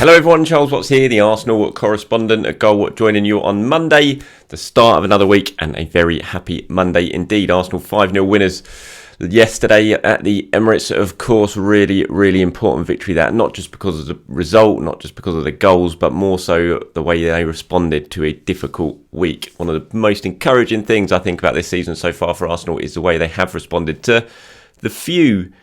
Hello everyone, Charles Watts here, the Arsenal correspondent at Goal, joining you on Monday, the start of another week, and a very happy Monday indeed. Arsenal 5-0 winners yesterday at the Emirates. Of course, really important victory, that not just because of the result, not just because of the goals, but more so the way they responded to a difficult week. One of the most encouraging things I think about this season so far for Arsenal is the way they have responded to the few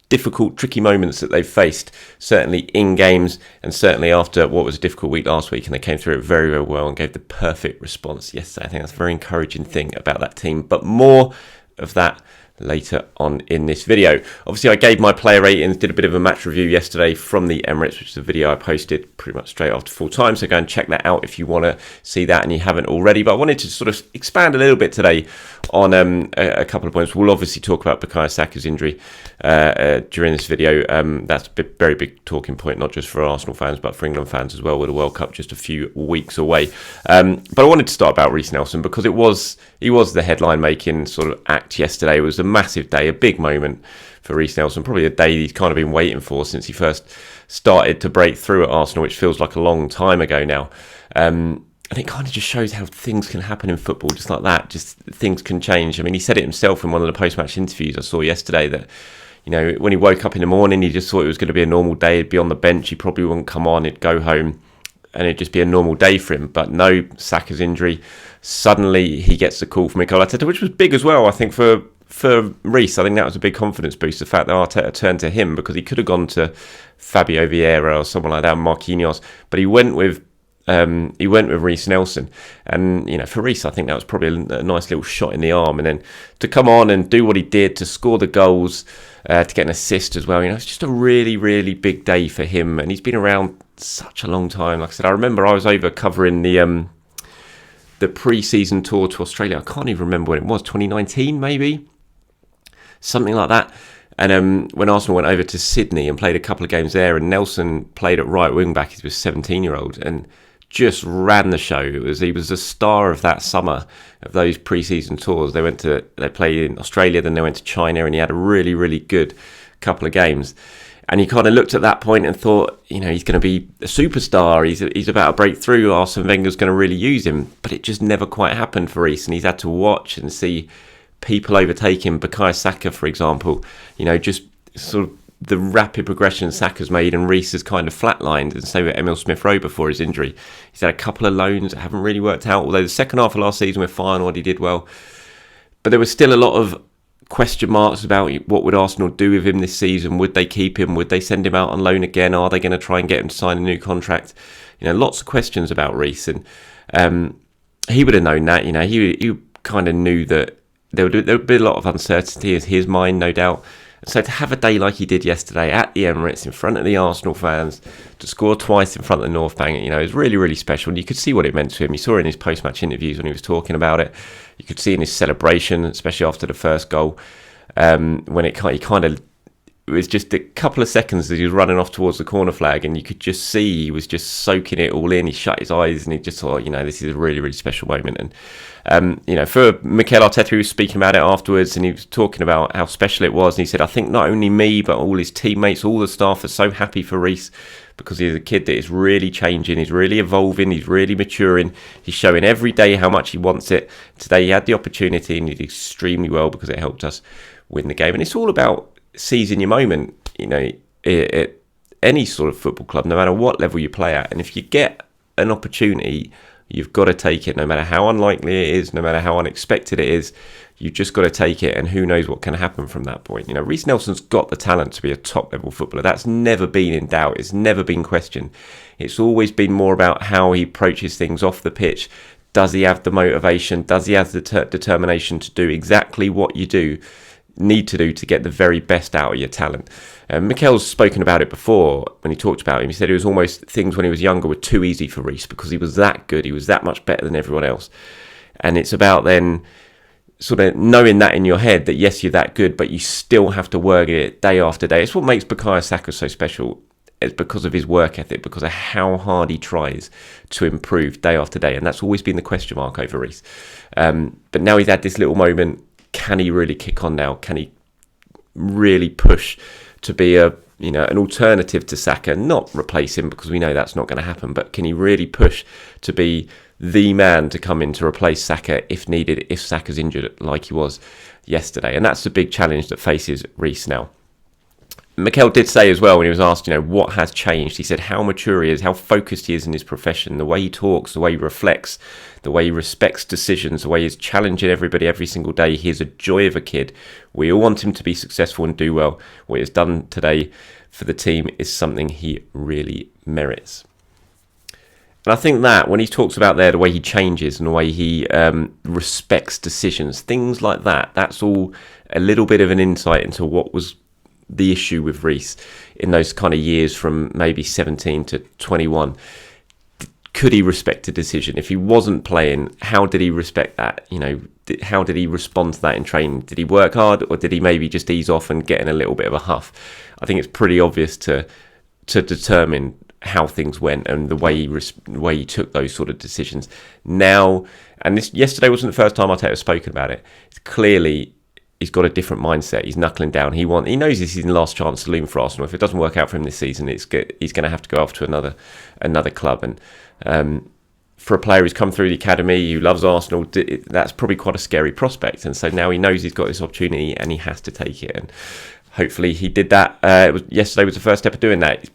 difficult, tricky moments that they've faced, certainly in games and certainly after what was a difficult week last week, and they came through it very well and gave the perfect response yesterday. I think that's a very encouraging thing about that team, but more of that later on in this video. Obviously, I gave my player ratings, did a bit of a match review yesterday from the Emirates, which is a video I posted pretty much straight after full time, so go and check that out if you want to see that and you haven't already. But I wanted to sort of expand a little bit today on a couple of points. We'll obviously talk about Bukayo Saka's injury during this video. That's a very big talking point, not just for Arsenal fans but for England fans as well, with the World Cup just a few weeks away. But I wanted to start about Reiss Nelson because he was the headline making sort of act yesterday. It was a massive day, a big moment for Reiss Nelson, probably a day he's kind of been waiting for since he first started to break through at Arsenal, which feels like a long time ago now. And it kind of just shows how things can happen in football, just like that. Just things can change. I mean, he said it himself in one of the post-match interviews I saw yesterday that, you know, when he woke up in the morning, he just thought it was going to be a normal day. He'd be on the bench. He probably wouldn't come on. He'd go home and it'd just be a normal day for him. But no, Saka's injury. Suddenly he gets the call from Mikel Arteta, which was big as well, I think, for Reiss. I think that was a big confidence boost, the fact that Arteta turned to him, because he could have gone to Fabio Vieira or someone like that, Marquinhos. But he went with Reiss Nelson, and you know, for Reiss, I think that was probably a nice little shot in the arm. And then to come on and do what he did, to score the goals, to get an assist as well, you know, it's just a really big day for him. And he's been around such a long time. Like I said, I remember I was over covering the pre-season tour to Australia. I can't even remember when it was, 2019 maybe, something like that. And when Arsenal went over to Sydney and played a couple of games there, and Nelson played at right wing back, he was 17-year-old, and just ran the show. He was the star of that summer of those pre-season tours. They played in Australia, then they went to China, and he had a really good couple of games. And he kind of looked at that point and thought, you know, he's going to be a superstar. He's about to break through. Arsene Wenger's going to really use him, but it just never quite happened for Reiss, and he's had to watch and see people overtake him. Bukayo Saka, for example, you know, just sort of the rapid progression Saka's made, and Reiss has kind of flatlined. And so with Emil Smith-Rowe before his injury, he's had a couple of loans that haven't really worked out, although the second half of last season with Feyenoord he did well, but there was still a lot of question marks about what would Arsenal do with him this season. Would they keep him? Would they send him out on loan again? Are they going to try and get him to sign a new contract? You know, lots of questions about Reiss, and he would have known that. You know, he kind of knew that there would be a lot of uncertainty in his mind, no doubt. So to have a day like he did yesterday at the Emirates in front of the Arsenal fans, to score twice in front of the North Bank, you know, it was really special. And you could see what it meant to him. You saw in his post-match interviews when he was talking about it. You could see in his celebration, especially after the first goal, when it was just a couple of seconds as he was running off towards the corner flag, and you could just see he was just soaking it all in. He shut his eyes and he just thought, you know, this is a really special moment. And you know, for Mikel Arteta, he was speaking about it afterwards, and he was talking about how special it was. And he said, I think not only me, but all his teammates, all the staff are so happy for Reiss, because he's a kid that is really changing, he's really evolving, he's really maturing, he's showing every day how much he wants it. Today he had the opportunity and he did extremely well because it helped us win the game. And it's all about seizing your moment, you know, at any sort of football club, no matter what level you play at. And if you get an opportunity, you've got to take it, no matter how unlikely it is, no matter how unexpected it is. You've just got to take it, and who knows what can happen from that point. You know, Reiss Nelson's got the talent to be a top-level footballer. That's never been in doubt. It's never been questioned. It's always been more about how he approaches things off the pitch. Does he have the motivation? Does he have the determination to do exactly what you need to do to get the very best out of your talent? Mikel's spoken about it before when he talked about him. He said it was almost things when he was younger were too easy for Reiss because he was that good. He was that much better than everyone else. And it's about then sort of knowing that in your head that yes, you're that good, but you still have to work it day after day. It's what makes Bukayo Saka so special. It's because of his work ethic, because of how hard he tries to improve day after day. And that's always been the question mark over Reiss. But now he's had this little moment. Can he really kick on now? Can he really push to be an alternative to Saka, not replace him because we know that's not going to happen, but can he really push to be the man to come in to replace Saka if needed, if Saka's injured like he was yesterday? And that's the big challenge that faces Reiss now. Mikel did say as well when he was asked, what has changed? He said how mature he is, how focused he is in his profession, the way he talks, the way he reflects, the way he respects decisions, the way he's challenging everybody every single day. He is a joy of a kid. We all want him to be successful and do well. What he has done today for the team is something he really merits. And I think that when he talks about there, the way he changes and the way he respects decisions, things like that, that's all a little bit of an insight into what was the issue with Reiss in those kind of years from maybe 17 to 21. Could he respect a decision? If he wasn't playing, how did he respect that? How did he respond to that in training? Did he work hard, or did he maybe just ease off and get in a little bit of a huff? I think it's pretty obvious to determine how things went and the way he took those sort of decisions. Now, and this yesterday wasn't the first time Arteta has spoken about it. It's clearly he's got a different mindset. He's knuckling down. He knows this is his last chance saloon for Arsenal. If it doesn't work out for him this season, he's going to have to go off to another club. And for a player who's come through the academy, who loves Arsenal, that's probably quite a scary prospect. And so now he knows he's got this opportunity and he has to take it. And hopefully he did that. Yesterday was the first step of doing that.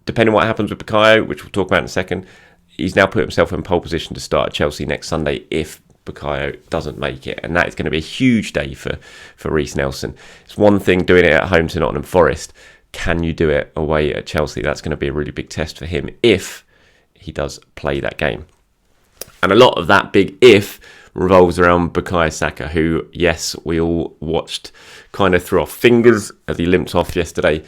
Depending on what happens with Bukayo, which we'll talk about in a second, he's now put himself in pole position to start at Chelsea next Sunday if Bukayo doesn't make it, and that is going to be a huge day for Reiss Nelson. It's one thing doing it at home to Nottingham Forest. Can you do it away at Chelsea? That's going to be a really big test for him if he does play that game. And a lot of that big if revolves around Bukayo Saka, who, yes, we all watched kind of through our fingers as he limped off yesterday.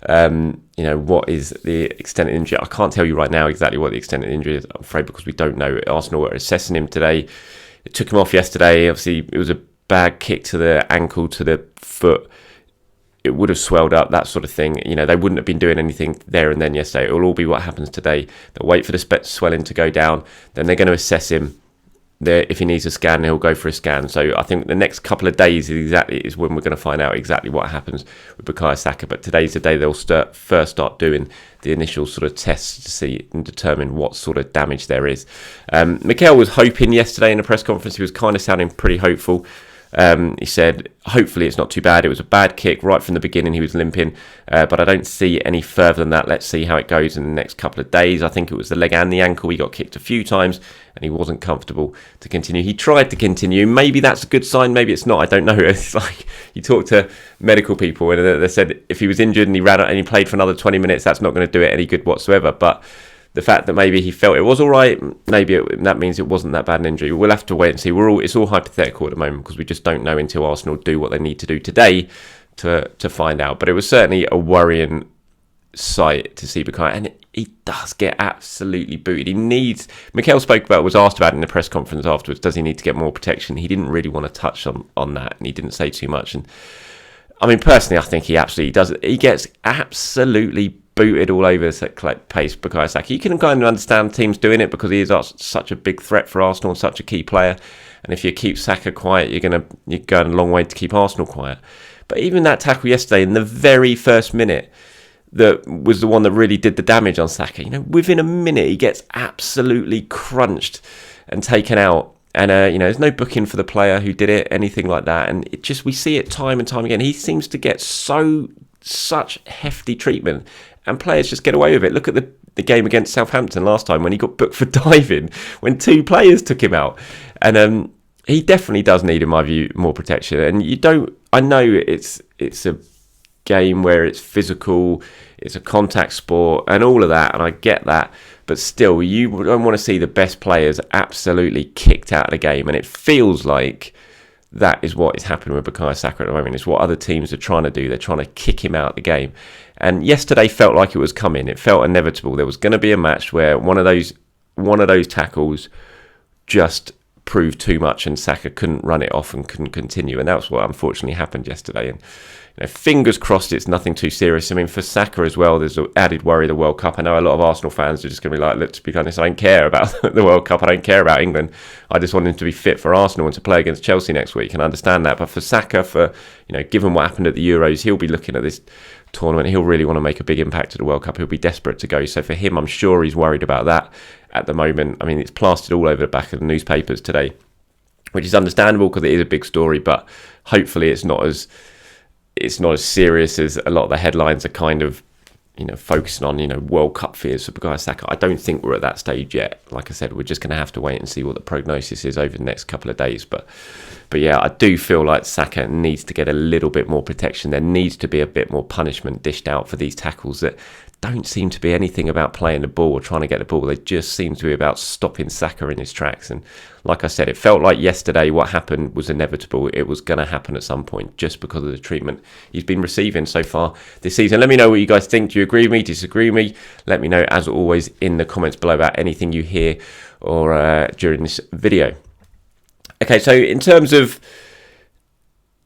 What is the extent of injury? I can't tell you right now exactly what the extent of injury is, I'm afraid, because we don't know. Arsenal were assessing him today. It took him off yesterday. Obviously, it was a bad kick to the ankle, to the foot. It would have swelled up, that sort of thing. They wouldn't have been doing anything there and then yesterday. It will all be what happens today. They'll wait for the swelling to go down. Then they're going to assess him. If he needs a scan, he'll go for a scan. So I think the next couple of days is when we're going to find out exactly what happens with Bukayo Saka. But today's the day they'll first start doing the initial sort of tests to see and determine what sort of damage there is. Mikel was hoping yesterday in a press conference. He was kind of sounding pretty hopeful. He said, hopefully it's not too bad. It was a bad kick right from the beginning. He was limping, but I don't see any further than that. Let's see how it goes in the next couple of days. I think it was the leg and the ankle. He got kicked a few times and he wasn't comfortable to continue. He tried to continue. Maybe that's a good sign. Maybe it's not. I don't know. It's like you talk to medical people and they said if he was injured and he ran out and he played for another 20 minutes, that's not going to do it any good whatsoever. But the fact that maybe he felt it was all right, that means it wasn't that bad an injury. We'll have to wait and see. It's all hypothetical at the moment because we just don't know until Arsenal do what they need to do today to find out. But it was certainly a worrying sight to see Bukayo, and he does get absolutely booted. Mikel was asked about it in the press conference afterwards, does he need to get more protection? He didn't really want to touch on that, and he didn't say too much. And I mean, personally, I think he absolutely does. He gets absolutely booted all over the place, Bukayo Saka. You can kind of understand teams doing it because he is such a big threat for Arsenal and such a key player. And if you keep Saka quiet, you're going a long way to keep Arsenal quiet. But even that tackle yesterday, in the very first minute, that was the one that really did the damage on Saka. Within a minute, he gets absolutely crunched and taken out. And, there's no booking for the player who did it, anything like that. And we see it time and time again. He seems to get such hefty treatment, and players just get away with it. Look at the game against Southampton last time when he got booked for diving, when two players took him out. And he definitely does need, in my view, more protection. And I know it's a game where it's physical, it's a contact sport and all of that, and I get that. But still, you don't want to see the best players absolutely kicked out of the game. And it feels like that is what is happening with Bukayo Saka at the moment. It's what other teams are trying to do. They're trying to kick him out of the game. And yesterday felt like it was coming. It felt inevitable. There was going to be a match where one of those tackles just proved too much and Saka couldn't run it off and couldn't continue. And that's what unfortunately happened yesterday. And fingers crossed it's nothing too serious. I mean, for Saka as well, there's an added worry of the World Cup. I know a lot of Arsenal fans are just going to be like, let's be honest, I don't care about the World Cup. I don't care about England. I just want him to be fit for Arsenal and to play against Chelsea next week. And I understand that. But for Saka, given what happened at the Euros, he'll be looking at this tournament. He'll really want to make a big impact at the World Cup. He'll be desperate to go. So for him, I'm sure he's worried about that at the moment. I mean, it's plastered all over the back of the newspapers today, which is understandable because it is a big story, but hopefully it's not as serious as a lot of the headlines are kind of, focusing on, World Cup fears for Bukayo Saka. I don't think we're at that stage yet. Like I said, we're just going to have to wait and see what the prognosis is over the next couple of days. But yeah, I do feel like Saka needs to get a little bit more protection. There needs to be a bit more punishment dished out for these tackles that don't seem to be anything about playing the ball or trying to get the ball. They just seem to be about stopping Saka in his tracks. And like I said, it felt like yesterday what happened was inevitable. It was going to happen at some point just because of the treatment he's been receiving so far this season. Let me know what you guys think. Do you agree with me? Disagree with me? Let me know, as always, in the comments below about anything you hear or during this video. Okay, so in terms of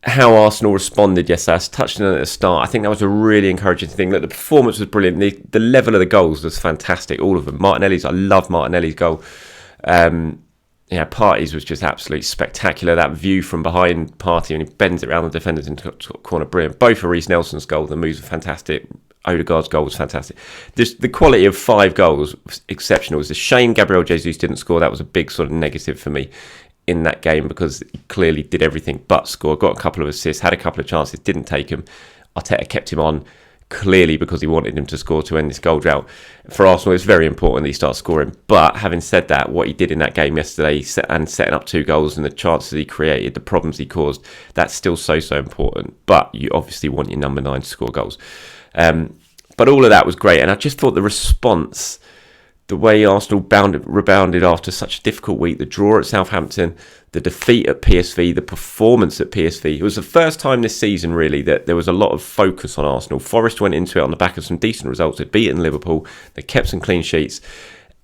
how Arsenal responded yesterday, I touched on it at the start. I think that was a really encouraging thing. Look, the performance was brilliant. The level of the goals was fantastic, all of them. I love Martinelli's goal. Partey's was just absolutely spectacular. That view from behind Partey, and he bends it around the defenders into the corner, brilliant. Both for Reiss Nelson's goal, the moves were fantastic. Odegaard's goal was fantastic. The quality of 5 goals was exceptional. It's a shame Gabriel Jesus didn't score. That was a big sort of negative for me in that game because he clearly did everything but score. Got a couple of assists, had a couple of chances, didn't take them. Arteta kept him on clearly because he wanted him to score to end this goal drought. For Arsenal, it's very important that he starts scoring. But having said that, what he did in that game yesterday and setting up 2 goals and the chances he created, the problems he caused, that's still so important. But you obviously want your number 9 to score goals. But all of that was great. And I just thought the response, the way Arsenal rebounded after such a difficult week, the draw at Southampton, the defeat at PSV, the performance at PSV. It was the first time this season, really, that there was a lot of focus on Arsenal. Forest went into it on the back of some decent results. They'd beaten Liverpool. They kept some clean sheets.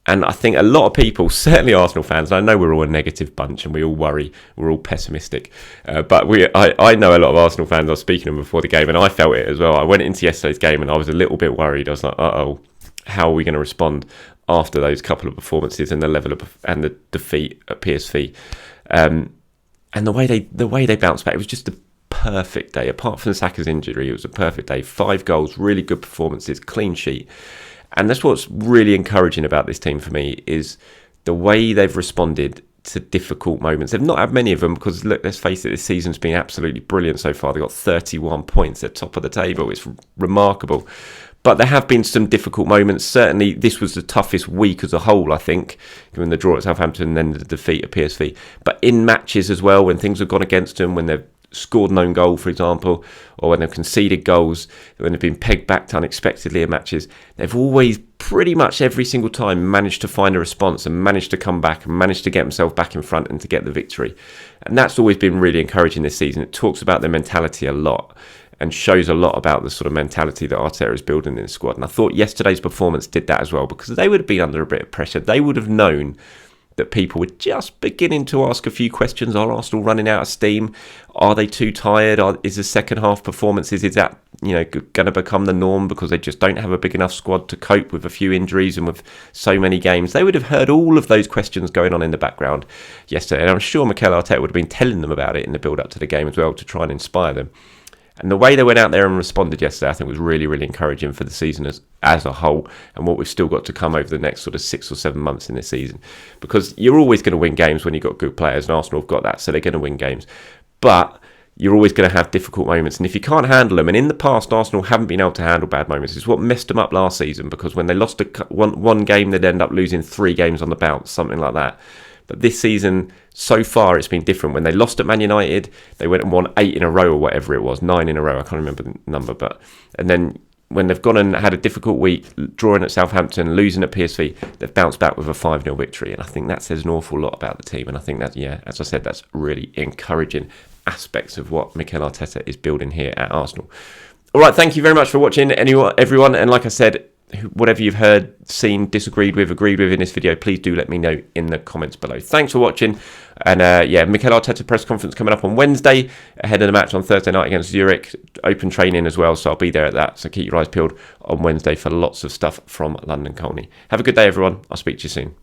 And I think a lot of people, certainly Arsenal fans, and I know we're all a negative bunch and we all worry, we're all pessimistic, but I know a lot of Arsenal fans. I was speaking to them before the game and I felt it as well. I went into yesterday's game and I was a little bit worried. I was like, how are we going to respond after those couple of performances and the level of and the defeat at PSV, and the way they bounced back? It was just a perfect day. Apart from Saka's injury, it was a perfect day. 5 goals, really good performances, clean sheet, and that's what's really encouraging about this team for me is the way they've responded to difficult moments. They've not had many of them because, look, let's face it, this season's been absolutely brilliant so far. They've got 31 points. They're top of the table. It's remarkable. But there have been some difficult moments. Certainly, this was the toughest week as a whole, I think, given the draw at Southampton and then the defeat at PSV. But in matches as well, when things have gone against them, when they've scored an own goal, for example, or when they've conceded goals, when they've been pegged back unexpectedly in matches, they've always, pretty much every single time, managed to find a response and managed to come back and managed to get themselves back in front and to get the victory. And that's always been really encouraging this season. It talks about their mentality a lot and shows a lot about the sort of mentality that Arteta is building in the squad. And I thought yesterday's performance did that as well, because they would have been under a bit of pressure. They would have known that people were just beginning to ask a few questions. Are Arsenal running out of steam? Are they too tired? Is the second half performances, is that going to become the norm because they just don't have a big enough squad to cope with a few injuries and with so many games? They would have heard all of those questions going on in the background yesterday. And I'm sure Mikel Arteta would have been telling them about it in the build-up to the game as well to try and inspire them. And the way they went out there and responded yesterday, I think, was really, really encouraging for the season as a whole and what we've still got to come over the next sort of 6 or 7 months in this season. Because you're always going to win games when you've got good players, and Arsenal have got that, so they're going to win games. But you're always going to have difficult moments. And if you can't handle them, and in the past, Arsenal haven't been able to handle bad moments. It's what messed them up last season, because when they lost one game, they'd end up losing 3 games on the bounce, something like that. But this season, so far, it's been different. When they lost at Man United, they went and won 8 in a row or whatever it was, 9 in a row. I can't remember the number. And then when they've gone and had a difficult week, drawing at Southampton, losing at PSV, they've bounced back with a 5-0 victory. And I think that says an awful lot about the team. And I think that, as I said, that's really encouraging aspects of what Mikel Arteta is building here at Arsenal. All right, thank you very much for watching, everyone. And like I said, whatever you've heard, seen, disagreed with, agreed with in this video, please do let me know in the comments below. Thanks for watching. And Mikel Arteta press conference coming up on Wednesday ahead of the match on Thursday night against Zurich. Open training as well, so I'll be there at that. So keep your eyes peeled on Wednesday for lots of stuff from London Colney. Have a good day, everyone. I'll speak to you soon.